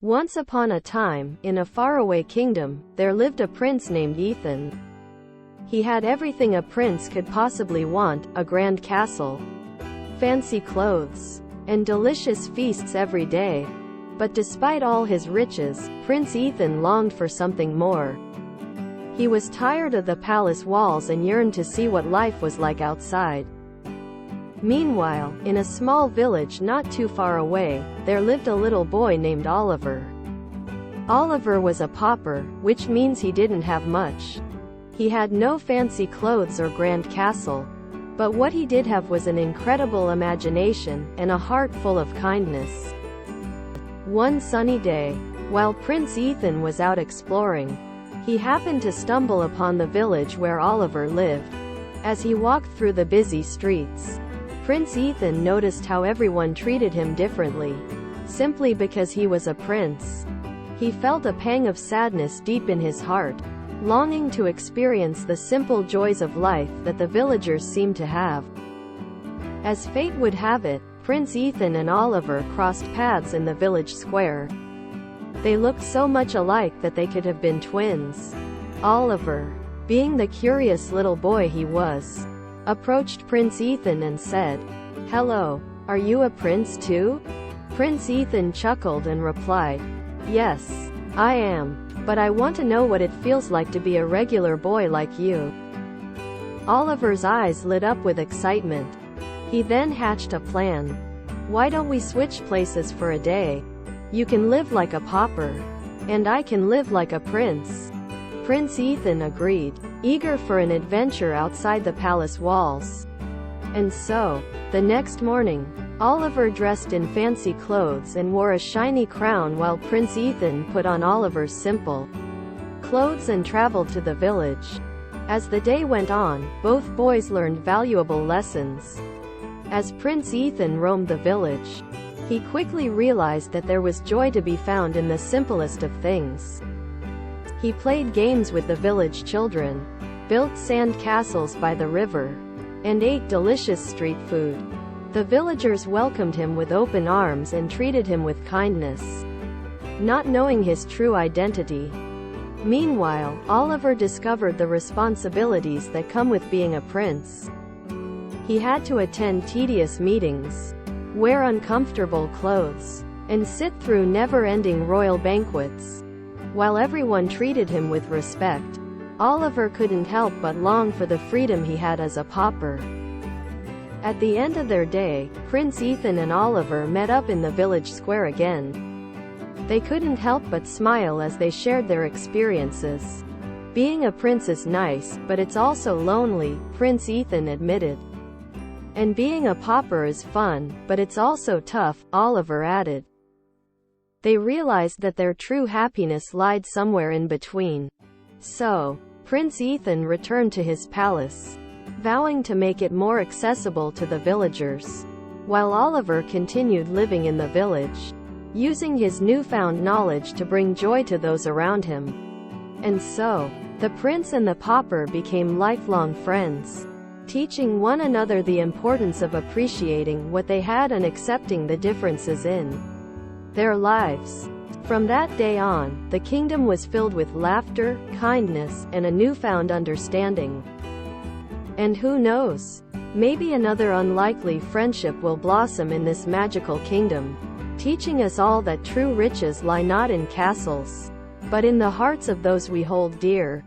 Once upon a time, in a faraway kingdom, there lived a prince named Ethan. He had everything a prince could possibly want: a grand castle, fancy clothes, and delicious feasts every day. But despite all his riches, Prince Ethan longed for something more. He was tired of the palace walls and yearned to see what life was like outside. Meanwhile, in a small village not too far away, there lived a little boy named Oliver. Oliver was a pauper, which means he didn't have much. He had no fancy clothes or grand castle. But what he did have was an incredible imagination, and a heart full of kindness. One sunny day, while Prince Ethan was out exploring, he happened to stumble upon the village where Oliver lived. As he walked through the busy streets, Prince Ethan noticed how everyone treated him differently, simply because he was a prince. He felt a pang of sadness deep in his heart, longing to experience the simple joys of life that the villagers seemed to have. As fate would have it, Prince Ethan and Oliver crossed paths in the village square. They looked so much alike that they could have been twins. Oliver, being the curious little boy he was, approached Prince Ethan and said, "Hello, are you a prince too?" Prince Ethan chuckled and replied, "Yes, I am, but I want to know what it feels like to be a regular boy like you." Oliver's eyes lit up with excitement. He then hatched a plan. "Why don't we switch places for a day? You can live like a pauper, and I can live like a prince." Prince Ethan agreed, eager for an adventure outside the palace walls. And so, the next morning, Oliver dressed in fancy clothes and wore a shiny crown while Prince Ethan put on Oliver's simple clothes and traveled to the village. As the day went on, both boys learned valuable lessons. As Prince Ethan roamed the village, he quickly realized that there was joy to be found in the simplest of things. He played games with the village children, built sand castles by the river, and ate delicious street food. The villagers welcomed him with open arms and treated him with kindness, not knowing his true identity. Meanwhile, Oliver discovered the responsibilities that come with being a prince. He had to attend tedious meetings, wear uncomfortable clothes, and sit through never-ending royal banquets. While everyone treated him with respect, Oliver couldn't help but long for the freedom he had as a pauper. At the end of their day, Prince Ethan and Oliver met up in the village square again. They couldn't help but smile as they shared their experiences. "Being a prince is nice, but it's also lonely," Prince Ethan admitted. "And being a pauper is fun, but it's also tough," Oliver added. They realized that their true happiness lied somewhere in between. So, Prince Ethan returned to his palace, vowing to make it more accessible to the villagers, while Oliver continued living in the village, using his newfound knowledge to bring joy to those around him. And so, the prince and the pauper became lifelong friends, teaching one another the importance of appreciating what they had and accepting the differences in their lives. From that day on, the kingdom was filled with laughter, kindness, and a newfound understanding. And who knows? Maybe another unlikely friendship will blossom in this magical kingdom, teaching us all that true riches lie not in castles, but in the hearts of those we hold dear.